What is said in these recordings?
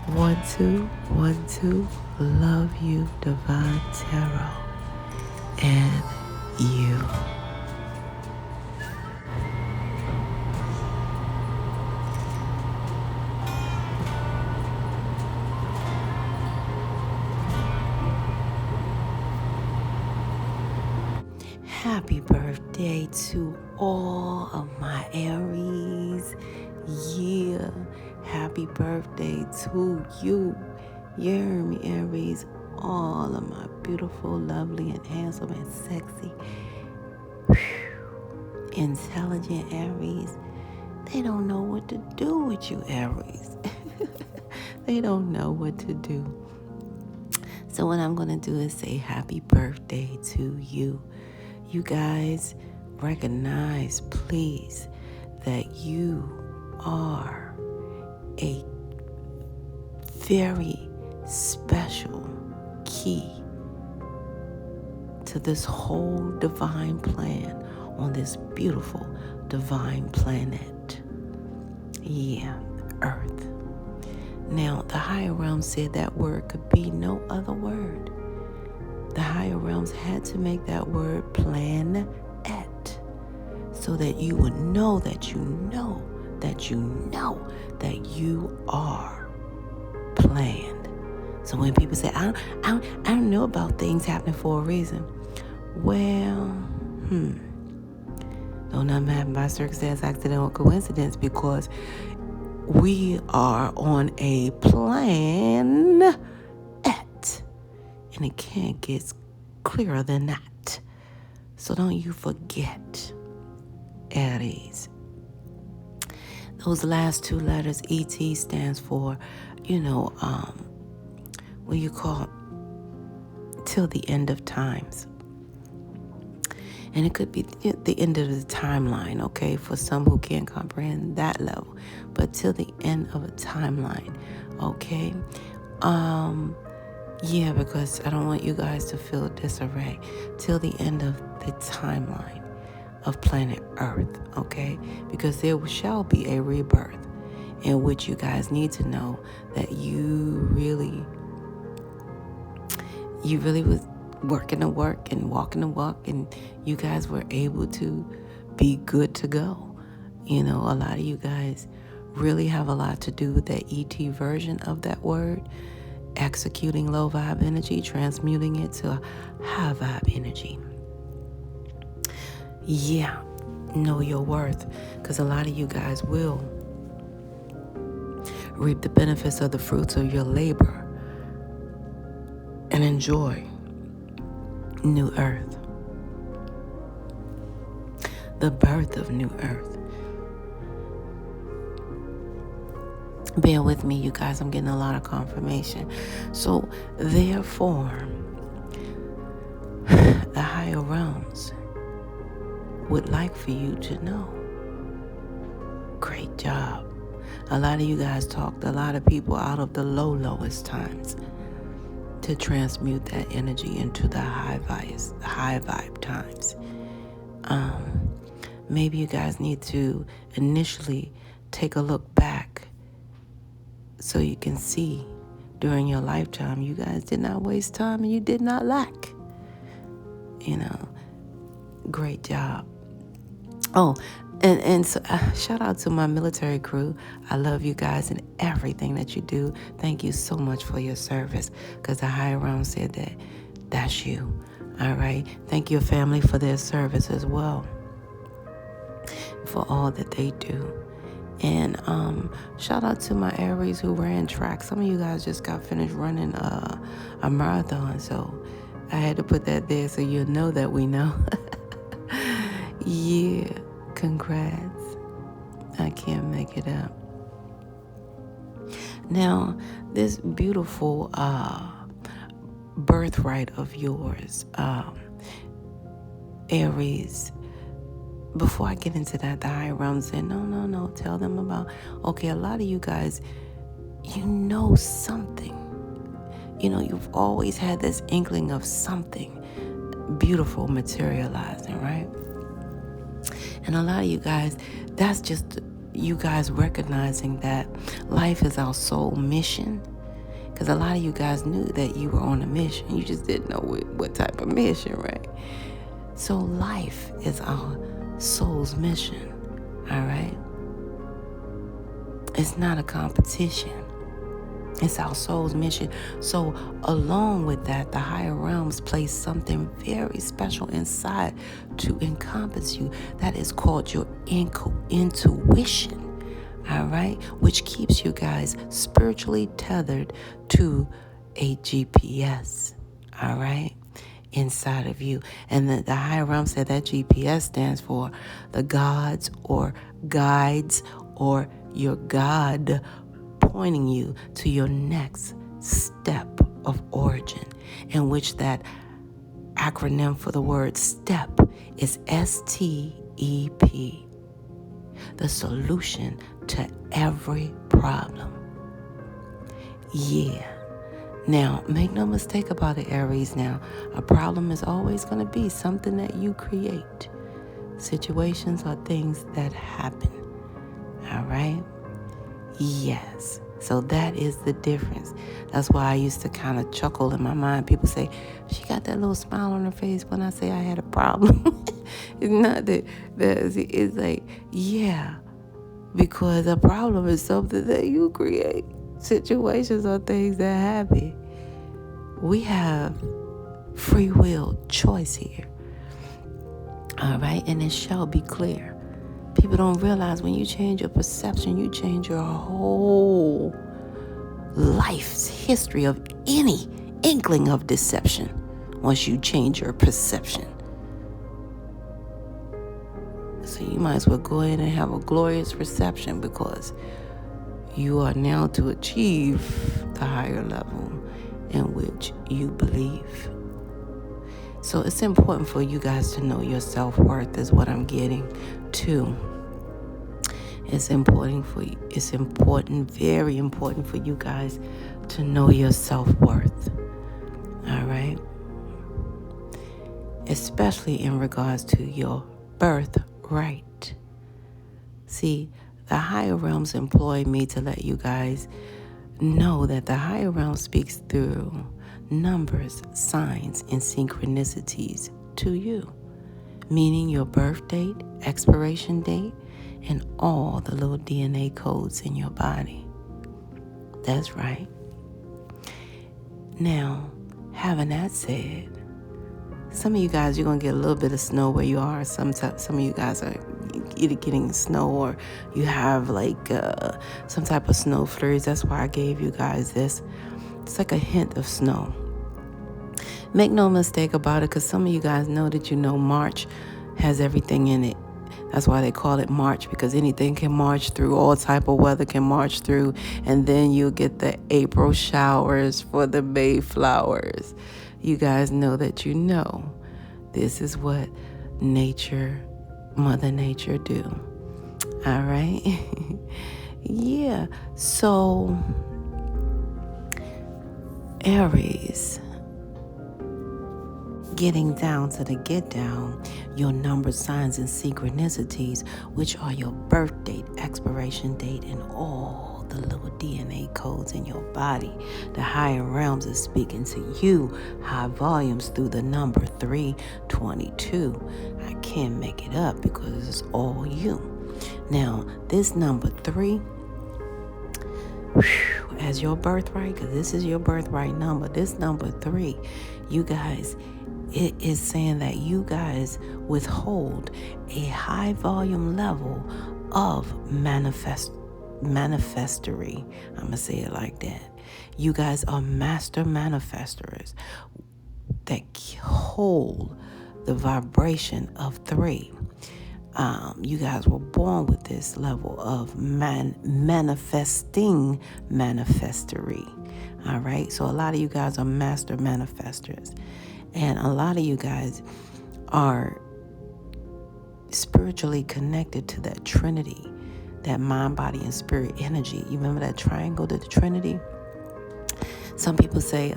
1 2 1 2. Love you, Divine Tarot, and you. Happy birthday to all of my Aries. Yeah, happy birthday to you. You hear me, Aries? All of my beautiful, lovely, and handsome and sexy, intelligent Aries. They don't know what to do with you, Aries. They don't know what to do. So what I'm going to do is say happy birthday to you. You guys recognize, please, that you are a very special key to this whole divine plan on this beautiful divine planet. Yeah, Earth. Now, the higher realms said that word could be no other word. The higher realms had to make that word planet so that you would know that you know that you know that you are planned. So when people say, I don't know about things happening for a reason. Well, don't nothing happen by circumstance, accident, or coincidence, because we are on a planet, and it can't get clearer than that. So don't you forget, Aries. Those last two letters, ET, stands for, what you call till the end of times. And it could be the end of the timeline, okay, for some who can't comprehend that level. But till the end of a timeline, okay? Yeah, because I don't want you guys to feel disarray. Till the end of the timeline of planet Earth, okay? Because there shall be a rebirth in which you guys need to know that you really was working the work and walking the walk, and you guys were able to be good to go. A lot of you guys really have a lot to do with that ET version of that word, executing low vibe energy, transmuting it to high vibe energy. Yeah, know your worth, because a lot of you guys will reap the benefits of the fruits of your labor and enjoy New Earth, the birth of New Earth. Bear with me, you guys. I'm getting a lot of confirmation. So, therefore, the higher realms would like for you to know. Great job. A lot of you guys talked a lot of people out of the lowest times to transmute that energy into the high vibe times. Maybe you guys need to initially take a look back so you can see during your lifetime you guys did not waste time and you did not lack. Great job. Oh, and so shout out to my military crew. I love you guys and everything that you do. Thank you so much for your service, because the higher realm said that's you. All right. Thank your family for their service as well, for all that they do. And shout out to my Aries who ran track. Some of you guys just got finished running a marathon, so I had to put that there so you'll know that we know. Yeah, congrats. I can't make it up. Now, this beautiful birthright of yours, Aries, before I get into that, the higher realm said, no, tell them about, okay, a lot of you guys, you know something. You've always had this inkling of something beautiful materializing, right? And a lot of you guys, that's just you guys recognizing that life is our sole mission, Because a lot of you guys knew that you were on a mission. You just didn't know what type of mission, right? So life is our soul's mission, all right? It's not a competition. It's our soul's mission. So along with that, the higher realms place something very special inside to encompass you. That is called your intuition, all right? Which keeps you guys spiritually tethered to a GPS, all right? Inside of you. And the higher realm said that GPS stands for the gods or guides or your God pointing you to your next step of origin, in which that acronym for the word step is STEP, the solution to every problem. Yeah. Now, make no mistake about it, Aries. Now, a problem is always going to be something that you create. Situations are things that happen. All right? Yes. So that is the difference. That's why I used to kind of chuckle in my mind. People say, she got that little smile on her face when I say I had a problem. It's not that. It's like, yeah, because a problem is something that you create. Situations are things that happen. We have free will choice here. All right? And it shall be clear. People don't realize when you change your perception, you change your whole life's history of any inkling of deception once you change your perception. So you might as well go ahead and have a glorious reception, because you are now to achieve the higher level in which you believe. So it's important for you guys to know your self-worth is what I'm getting to. It's important for you. It's important, very important for you guys to know your self-worth. All right? Especially in regards to your birthright. See, the higher realms employ me to let you guys know that the higher realm speaks through numbers, signs, and synchronicities to you, meaning your birth date, expiration date, and all the little DNA codes in your body. That's right. Now, having that said, some of you guys, you're going to get a little bit of snow where you are. Some of you guys are either getting snow or you have like some type of snow flurries. That's why I gave you guys this. It's like a hint of snow. Make no mistake about it, because some of you guys know that March has everything in it. That's why they call it March, because anything can march through. All type of weather can march through. And then you'll get the April showers for the May flowers. You guys know that this is what Mother Nature do. All right? Yeah. So, Aries, getting down to the get down, your numbers, signs, and synchronicities, which are your birth date, expiration date, and all the little DNA codes in your body. The higher realms is speaking to you high volumes through the number 322. I can't make it up because it's all you. Now, this number 3, as your birthright, because this is your birthright number, this number 3, you guys, it is saying that you guys withhold a high volume level of manifestery. I'm going to say it like that. You guys are master manifestors that hold the vibration of 3. You guys were born with this level of manifesting manifestery. All right. So a lot of you guys are master manifestors. And a lot of you guys are spiritually connected to that Trinity, that mind, body, and spirit energy. You remember that triangle to the Trinity? Some people say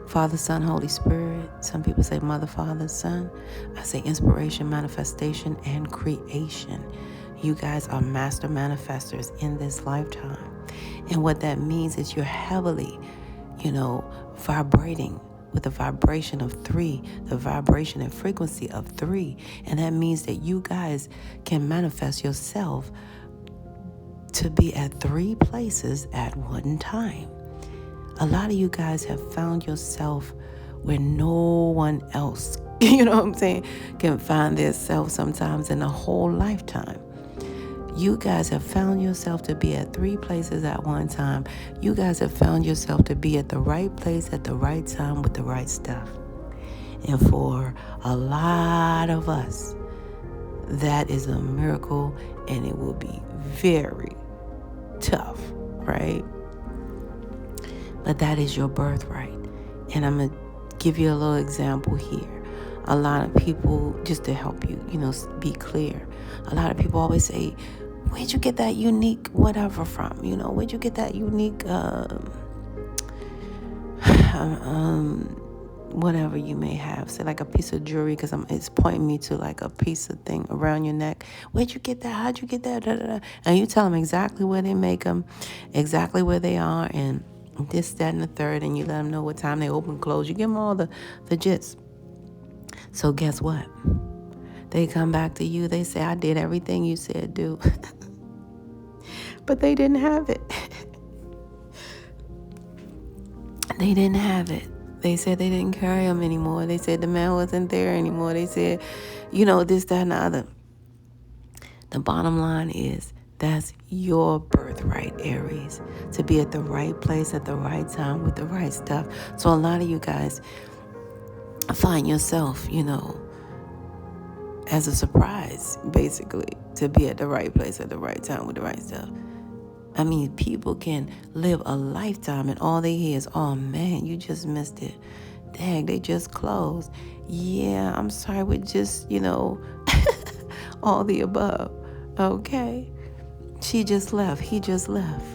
Father, Son, Holy Spirit. Some people say Mother, Father, Son. I say inspiration, manifestation, and creation. You guys are master manifestors in this lifetime. And what that means is you're heavily, vibrating with the vibration of 3, the vibration and frequency of 3. And that means that you guys can manifest yourself to be at 3 places at one time. A lot of you guys have found yourself where no one else, can find their self sometimes in a whole lifetime. You guys have found yourself to be at 3 places at one time. You guys have found yourself to be at the right place at the right time with the right stuff. And for a lot of us, that is a miracle, and it will be very tough, right? But that is your birthright. And I'm going to give you a little example here. A lot of people, just to help you, be clear, a lot of people always say, where'd you get that unique whatever from? Where'd you get that unique whatever you may have, say like a piece of jewelry, because it's pointing me to like a piece of thing around your neck. Where'd you get that? How'd you get that? Da, da, da. And you tell them exactly where they make them, exactly where they are, and this, that, and the third, and you let them know what time they open, close. You give them all the gist. So guess what? They come back to you. They say, I did everything you said do. But they didn't have it. They didn't have it. They said they didn't carry them anymore. They said the man wasn't there anymore. They said, this, that, and the other. The bottom line is that's your birthright, Aries, to be at the right place at the right time with the right stuff. So a lot of you guys find yourself, as a surprise, basically, to be at the right place at the right time with the right stuff. I mean, people can live a lifetime and all they hear is, oh man, you just missed it. Dang, they just closed. Yeah, I'm sorry, with just, all the above. Okay. She just left. He just left.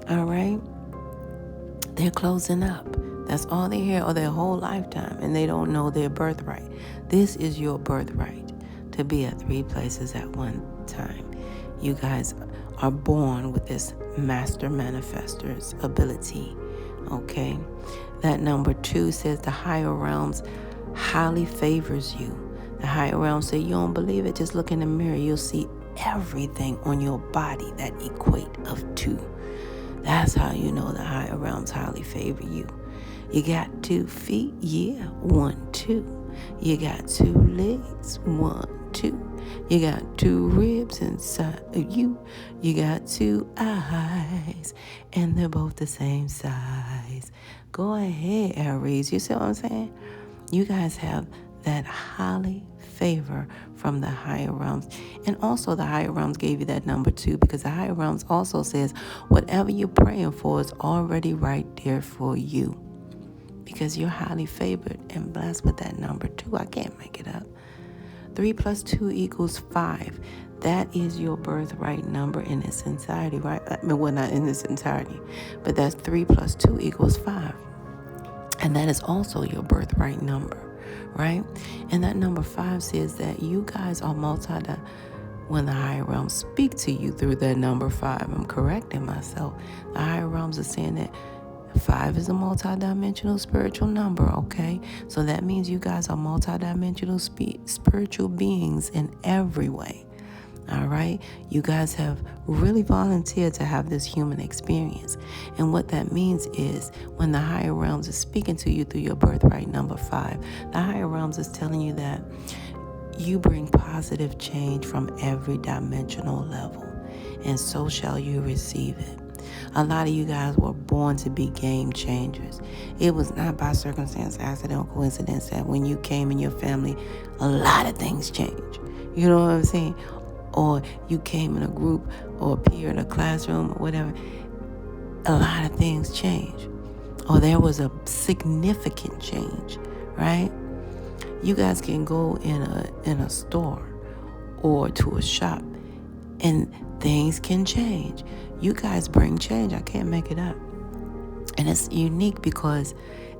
All right. They're closing up. That's all they hear, or their whole lifetime, and they don't know their birthright. This is your birthright, to be at 3 places at one time. You guys are born with this master manifestor's ability, okay? That number 2 says the higher realms highly favors you. The higher realms say, you don't believe it? Just look in the mirror. You'll see everything on your body that equate of 2. That's how you know the higher realms highly favor you. You got 2 feet? Yeah, 1, 2. You got 2 legs? 1, 2. You got 2 ribs inside of you. You got 2 eyes, and they're both the same size. Go ahead, Aries. You see what I'm saying? You guys have that highly favor from the higher realms. And also the higher realms gave you that number 2, because the higher realms also says whatever you're praying for is already right there for you, because you're highly favored and blessed with that number 2. I can't make it up. 3 plus 2 equals 5. That is your birthright number in its entirety, right? I mean, well, not in its entirety, but that's 3 plus 2 equals 5. And that is also your birthright number, right? And that number 5 says that you guys are when the higher realms speak to you through that number 5. I'm correcting myself. The higher realms are saying that 5 is a multidimensional spiritual number, okay? So that means you guys are multidimensional spiritual beings in every way, all right? You guys have really volunteered to have this human experience. And what that means is when the higher realms is speaking to you through your birthright number 5, the higher realms is telling you that you bring positive change from every dimensional level, and so shall you receive it. A lot of you guys were born to be game changers. It was not by circumstance, accident, or coincidence that when you came in your family, a lot of things changed. You know what I'm saying? Or you came in a group or a peer in a classroom or whatever. A lot of things changed. Or there was a significant change, right? You guys can go in a store or to a shop and things can change. You guys bring change. I can't make it up. And it's unique because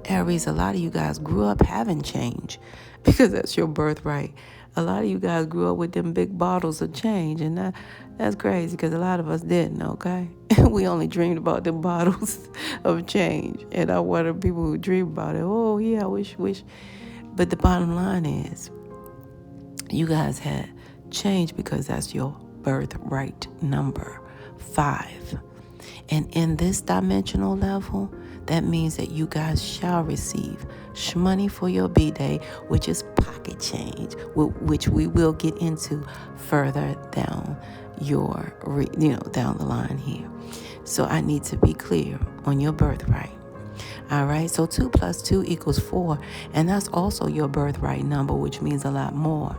Aries, a lot of you guys grew up having change because that's your birthright. A lot of you guys grew up with them big bottles of change, and that's crazy because a lot of us didn't, okay? We only dreamed about the bottles of change. And I wonder people who dream about it, oh, yeah, I wish. But the bottom line is, you guys had change because that's your birthright number 5. And in this dimensional level, that means that you guys shall receive shmoney for your B-Day, which is pocket change, which we will get into further down down the line here. So I need to be clear on your birthright. All right, so 2 plus 2 equals 4, and that's also your birthright number, which means a lot more.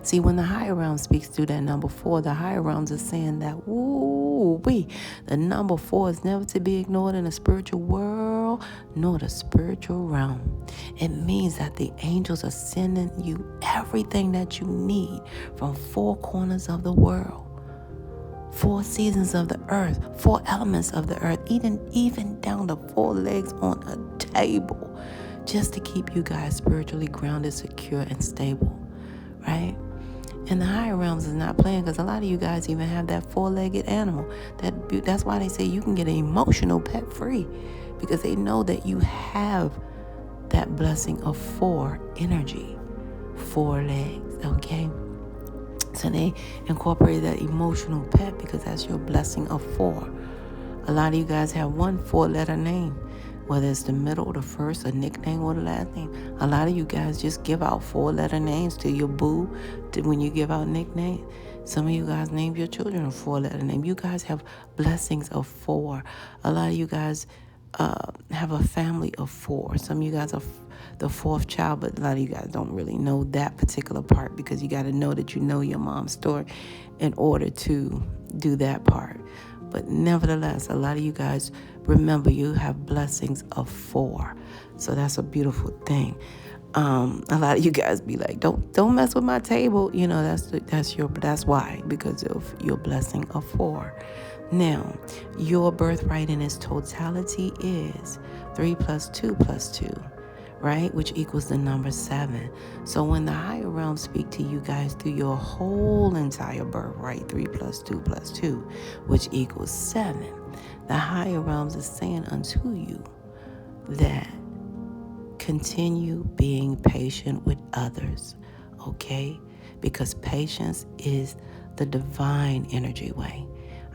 See, when the higher realm speaks through that number 4, the higher realms are saying that, the number 4 is never to be ignored in the spiritual world, nor the spiritual realm. It means that the angels are sending you everything that you need from 4 corners of the world. 4 seasons of the earth, 4 elements of the earth, even down to 4 legs on a table, just to keep you guys spiritually grounded, secure, and stable, right? And the higher realms is not playing, because a lot of you guys even have that 4-legged animal. That's why they say you can get an emotional pet free, because they know that you have that blessing of 4 energy, 4 legs, okay? So they incorporated that emotional pet because that's your blessing of 4. A lot of you guys have 1 4-letter name, whether it's the middle, the first, a nickname, or the last name. A lot of you guys just give out 4-letter names to your boo when you give out nicknames. Some of you guys name your children a 4-letter name. You guys have blessings of 4. A lot of you guys have a family of 4. Some of you guys are the 4th child, but a lot of you guys don't really know that particular part, because you got to know that you know your mom's story in order to do that part. But nevertheless, a lot of you guys remember you have blessings of 4. So that's a beautiful thing. A lot of you guys be like, don't mess with my table. That's why, because of your blessing of 4. Now, your birthright in its totality is 3 plus 2 plus 2, right? Which equals the number 7. So when the higher realms speak to you guys through your whole entire birthright, 3 plus 2 plus 2, which equals 7, the higher realms is saying unto you that continue being patient with others, okay? Because patience is the divine energy way.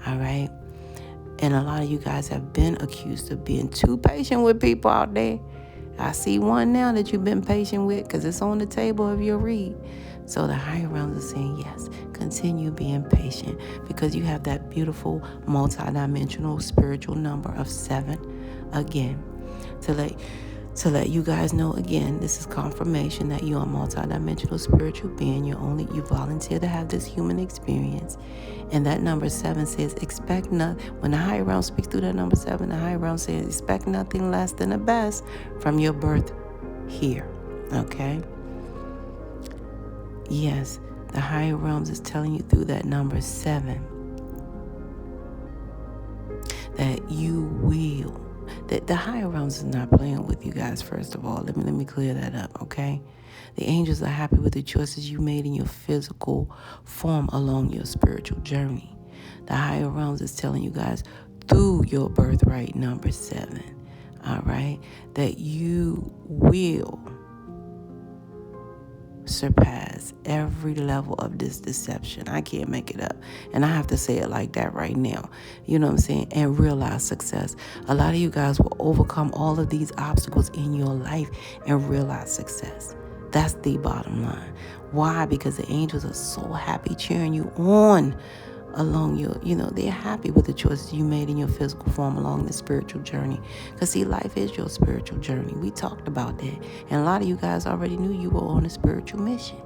All right. And a lot of you guys have been accused of being too patient with people out there. I see one now that you've been patient with, because it's on the table of your read. So the higher realms are saying, yes, continue being patient, because you have that beautiful multidimensional spiritual number of 7. Again, to let you guys know, again, this is confirmation that you're a multidimensional spiritual being. You volunteer to have this human experience. And that number 7 says, expect nothing. When the higher realm speaks through that number 7, the higher realm says, expect nothing less than the best from your birth here. Okay? Yes, the higher realms is telling you through that number 7 that you will. The higher realms is not playing with you guys, first of all. Let me clear that up, okay? The angels are happy with the choices you made in your physical form along your spiritual journey. The higher realms is telling you guys through your birthright number 7, all right, that you will surpass every level of this deception. I can't make it up. And I have to say it like that right now. You know what I'm saying? And realize success. A lot of you guys will overcome all of these obstacles in your life and realize success. That's the bottom line. Why? Because the angels are so happy cheering you on along your, they're happy with the choices you made in your physical form along the spiritual journey. Because see, life is your spiritual journey. We talked about that. And a lot of you guys already knew you were on a spiritual mission.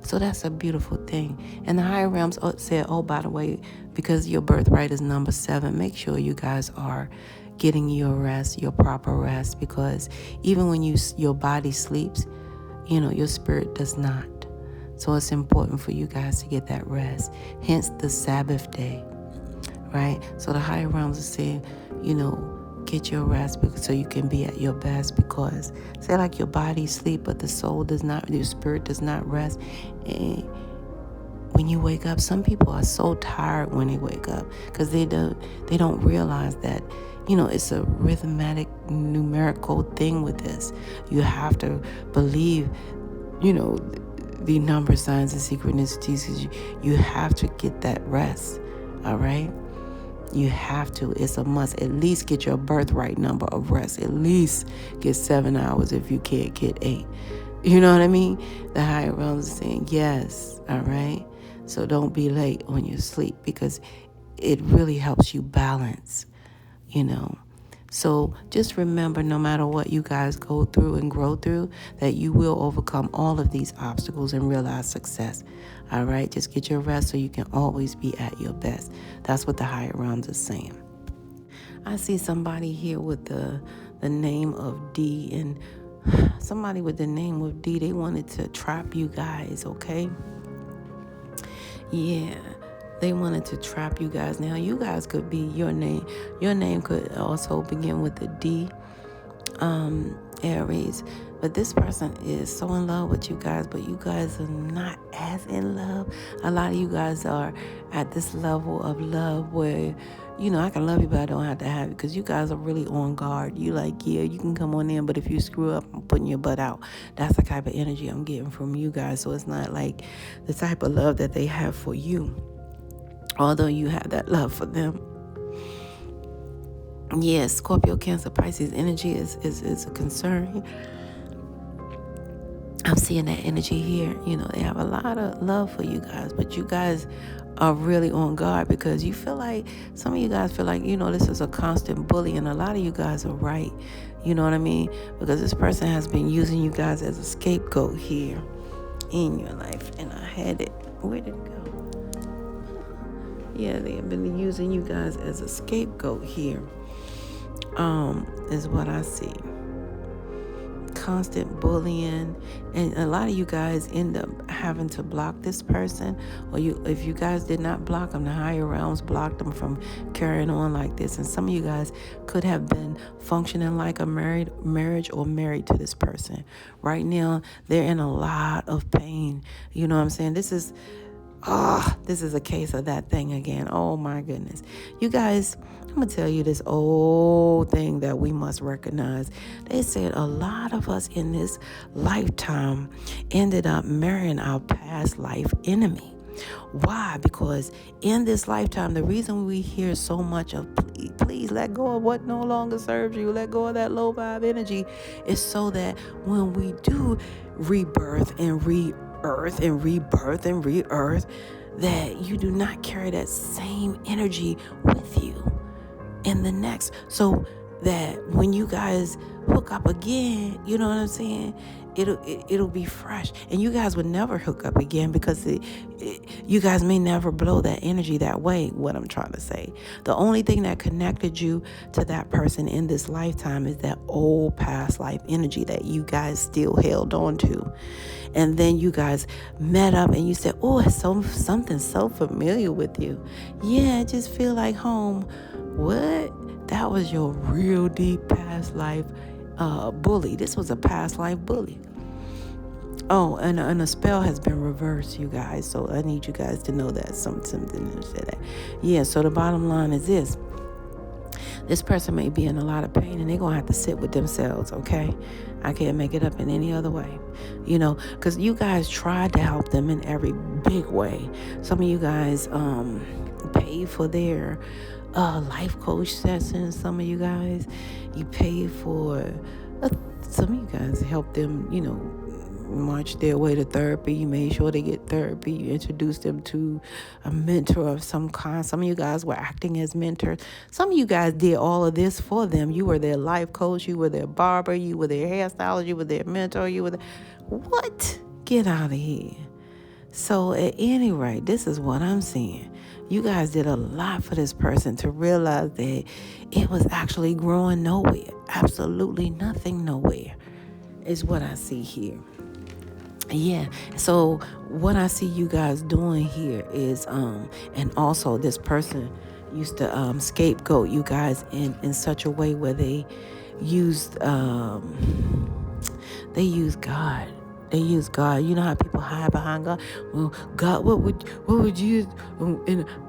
So that's a beautiful thing. And the higher realms said, oh, by the way, because your birthright is number 7, make sure you guys are getting your rest, your proper rest. Because even when your body sleeps, your spirit does not. So it's important for you guys to get that rest. Hence the Sabbath day, right? So the higher realms are saying, Get your rest so you can be at your best, because say like your body sleep but the soul does not, your spirit does not rest. And when you wake up, some people are so tired when they wake up because they don't realize that, it's a rhythmic numerical thing with this. You have to believe, the number, signs, and synchronicities, because you have to get that rest. All right. You have to. It's a must. At least get your birthright number of rest. At least get 7 hours if you can't get 8. You know what I mean? The higher realms are saying yes. All right? So don't be late on your sleep, because it really helps you balance, So just remember, no matter what you guys go through and grow through, that you will overcome all of these obstacles and realize success. All right? Just get your rest so you can always be at your best. That's what the higher realms are saying. I see somebody here with the name of D, and somebody with the name of D, they wanted to trap you guys, okay? Yeah. They wanted to trap you guys. Now, you guys could be your name. Your name could also begin with a D, Aries. But this person is so in love with you guys, but you guys are not as in love. A lot of you guys are at this level of love where, I can love you, but I don't have to have you, because you guys are really on guard. You like, yeah, you can come on in, but if you screw up, I'm putting your butt out. That's the type of energy I'm getting from you guys. So it's not like the type of love that they have for you, although you have that love for them. Yes, Scorpio, Cancer, Pisces energy is a concern. I'm seeing that energy here. They have a lot of love for you guys, but you guys are really on guard, because you feel like, some of you guys feel like, this is a constant bully, and a lot of you guys are right. You know what I mean? Because this person has been using you guys as a scapegoat here in your life. And I had it. Where did it go? Yeah, they have been using you guys as a scapegoat here. Is what I see. Constant bullying, and a lot of you guys end up having to block this person, or if you guys did not block them, the higher realms blocked them from carrying on like this. And some of you guys could have been functioning like a marriage or married to this person. Right now, they're in a lot of pain. You know what I'm saying? This is a case of that thing again. Oh my goodness. You guys, I'm going to tell you this old thing that we must recognize. They said a lot of us in this lifetime ended up marrying our past life enemy. Why? Because in this lifetime, the reason we hear so much of please let go of what no longer serves you, let go of that low vibe energy, is so that when we do rebirth and rebirth and rebirth and re-earth, that you do not carry that same energy with you in the next. So that when you guys hook up again, you know what I'm saying? It'll be fresh, and you guys would never hook up again, because you guys may never blow that energy that way. What I'm trying to say, the only thing that connected you to that person in this lifetime is that old past life energy that you guys still held on to. And then you guys met up and you said, oh, it's something so familiar with you. Yeah, I just feel like home. What? That was your real deep past life bully. This was a past life bully. Oh, and a spell has been reversed, you guys. So I need you guys to know that something to say that. Yeah, so the bottom line is this. This person may be in a lot of pain, and they're going to have to sit with themselves, okay? I can't make it up in any other way, because you guys tried to help them in every big way. Some of you guys paid for their life coach sessions. Some of you guys, you paid for, some of you guys helped them, march their way to therapy. You made sure they get therapy. You introduced them to a mentor of some kind. Some of you guys were acting as mentors. Some of you guys did all of this for them. You were their life coach. You were their barber. You were their hairstylist. You were their mentor. What? Get out of here. So at any rate, this is what I'm seeing. You guys did a lot for this person to realize that it was actually growing nowhere. Absolutely nothing nowhere is what I see here. Yeah, so what I see you guys doing here is, and also this person used to scapegoat you guys in such a way where they used God. They use God. You know how people hide behind God. Well, God, what would you?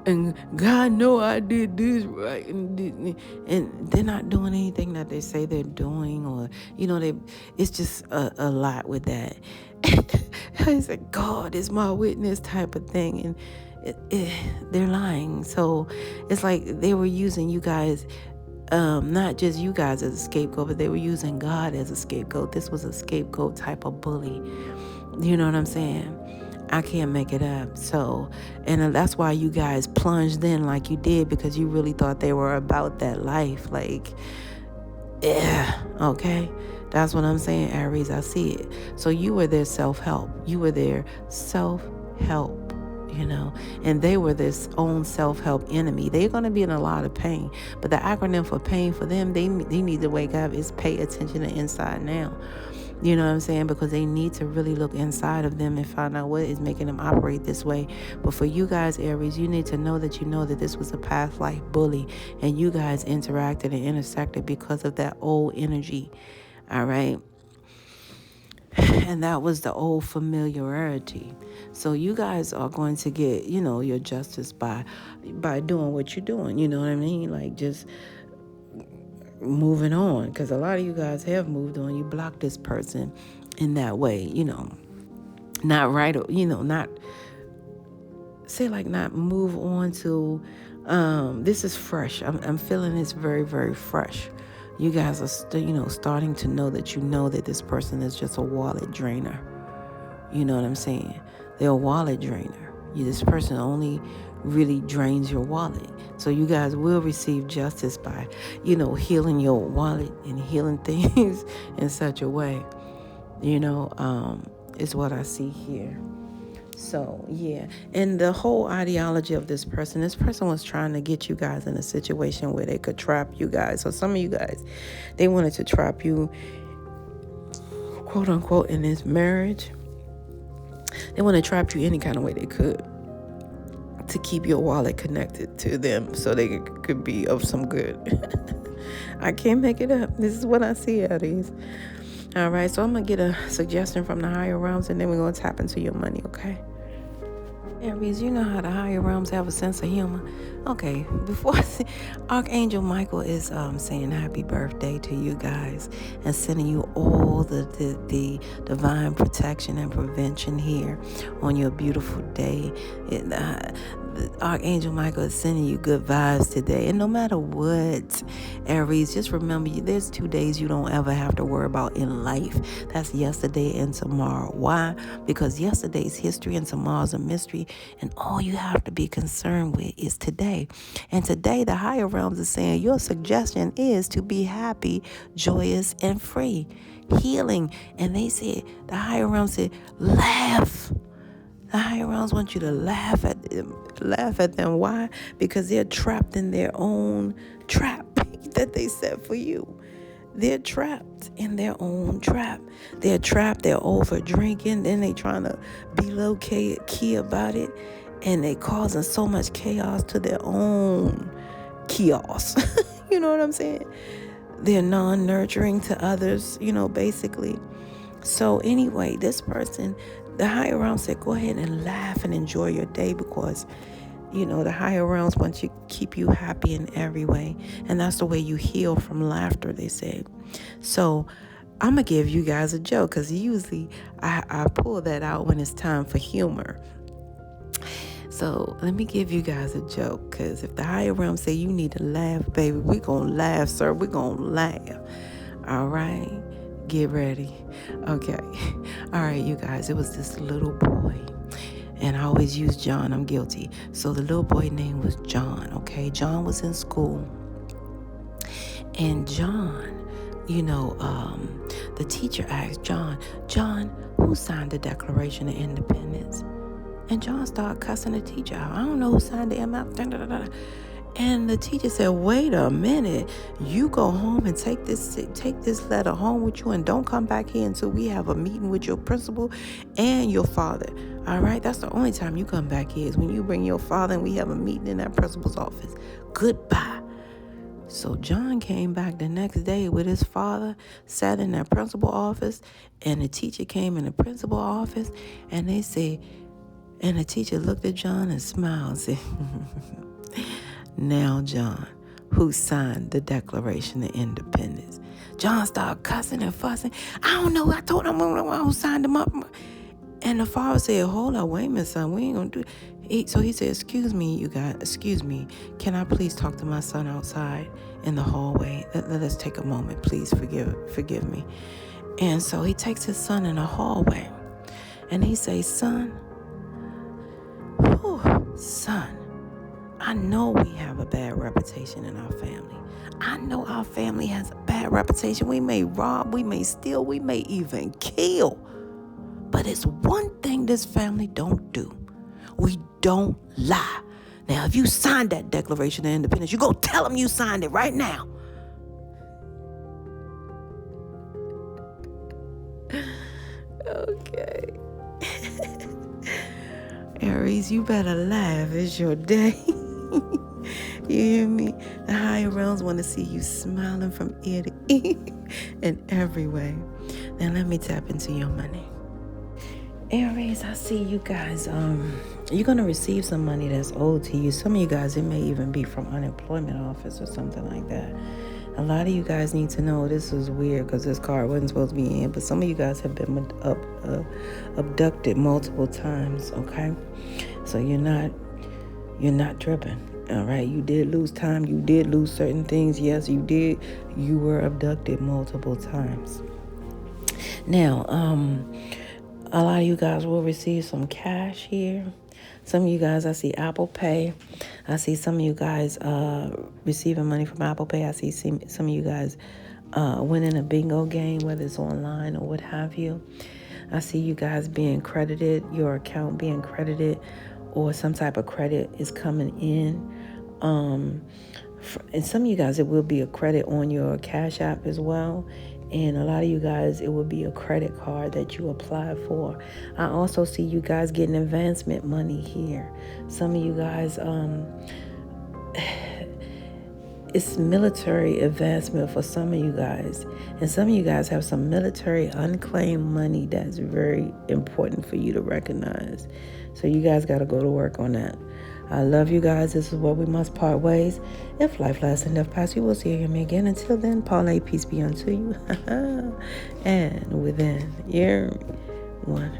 And God know I did this right, and they're not doing anything that they say they're doing, or it's just a lot with that. It's like God is my witness type of thing, and they're lying. So it's like they were using you guys. Not just you guys as a scapegoat, but they were using God as a scapegoat. This was a scapegoat type of bully. You know what I'm saying? I can't make it up. So, and that's why you guys plunged in like you did, because you really thought they were about that life. Like, yeah, okay? That's what I'm saying, Aries. I see it. So you were their self-help. You were their self-help. And they were this own self-help enemy. They're going to be in a lot of pain, but the acronym for pain for them, they need to wake up, is pay attention to inside now. You know what I'm saying? Because they need to really look inside of them and find out what is making them operate this way. But for you guys, Aries, you need to know that this was a Pastlife bully, and you guys interacted and intersected because of that old energy. All right. And that was the old familiarity. So you guys are going to get, your justice by doing what you're doing. You know what I mean? Like, just moving on. Because a lot of you guys have moved on. You blocked this person in that way, not right, not say like not move on to, this is fresh. I'm feeling it's very, very fresh. You guys are starting to know that this person is just a wallet drainer. You know what I'm saying? They're a wallet drainer. This person only really drains your wallet. So you guys will receive justice by, healing your wallet and healing things in such a way. Is what I see here. So, yeah. And the whole ideology of this person was trying to get you guys in a situation where they could trap you guys. So some of you guys, they wanted to trap you, quote unquote, in this marriage. They want to trap you any kind of way they could to keep your wallet connected to them so they could be of some good. I can't make it up. This is what I see, Aries. All right, so I'm going to get a suggestion from the higher realms, and then we're going to tap into your money, okay? Aries, you know how the higher realms have a sense of humor. Okay, before Archangel Michael is saying happy birthday to you guys and sending you all the divine protection and prevention here on your beautiful day. Archangel Michael is sending you good vibes today. And no matter what, Aries, just remember, there's 2 days you don't ever have to worry about in life. That's yesterday and tomorrow. Why? Because yesterday's history and tomorrow's a mystery. And all you have to be concerned with is today. And today, the higher realms are saying your suggestion is to be happy, joyous, and free. Healing. And they said, the higher realms said, laugh. The higher realms want you to laugh at them. Why? Because they're trapped in their own trap that they set for you. They're trapped in their own trap. They're trapped. They're over drinking. Then they trying to be low key about it. And they causing so much chaos to their own chaos. You know what I'm saying? They're non-nurturing to others, basically. So anyway, this person, the higher realms said, go ahead and laugh and enjoy your day, because, the higher realms want to keep you happy in every way. And that's the way you heal from laughter, they said. So I'm going to give you guys a joke, because usually I pull that out when it's time for humor. So let me give you guys a joke, because if the higher realms say you need to laugh, baby, we're going to laugh, sir. We're going to laugh. All right? Get ready. Okay. All right, you guys. It was this little boy. And I always use John. I'm guilty. So the little boy name was John, okay? John was in school. And John, the teacher asked John, who signed the Declaration of Independence? And John started cussing the teacher out. I don't know who signed the MF. And the teacher said, wait a minute, you go home and take this letter home with you and don't come back here until we have a meeting with your principal and your father. All right, that's the only time you come back here is when you bring your father and we have a meeting in that principal's office. Goodbye. So John came back the next day with his father, sat in that principal office, and the teacher came in the principal office, and they said, and the teacher looked at John and smiled and said, now, John, who signed the Declaration of Independence? John started cussing and fussing. I don't know. I told him who signed them up. And the father said, hold up, wait a minute, son. We ain't going to do it. So he said, excuse me, can I please talk to my son outside in the hallway? Let us take a moment. Please forgive me. And so he takes his son in the hallway. And he says, son, I know we have a bad reputation in our family. I know our family has a bad reputation. We may rob, we may steal, we may even kill. But it's one thing this family don't do. We don't lie. Now, if you signed that Declaration of Independence, you go tell them you signed it right now. Okay. Aries, you better laugh. It's your day. You hear me? The higher realms want to see you smiling from ear to ear in every way. Now let me tap into your money. Aries, I see you guys. You're going to receive some money that's owed to you. Some of you guys, it may even be from unemployment office or something like that. A lot of you guys need to know this is weird because this card wasn't supposed to be in, but some of you guys have been abducted multiple times, okay? So you're not tripping, all right? You did lose time. You did lose certain things. Yes, you did. You were abducted multiple times. Now, a lot of you guys will receive some cash here. Some of you guys, I see Apple Pay. I see some of you guys receiving money from Apple Pay. I see some of you guys winning a bingo game, whether it's online or what have you. I see you guys being credited, your account being credited, or some type of credit is coming in. And some of you guys, it will be a credit on your Cash App as well. And a lot of you guys, it will be a credit card that you apply for. I also see you guys getting advancement money here. Some of you guys, it's military advancement for some of you guys. And some of you guys have some military unclaimed money that's very important for you to recognize. So you guys got to go to work on that. I love you guys. This is where we must part ways. If life lasts and death pass, you will see me again. Until then, Paulette, peace be unto you. And within, you're one.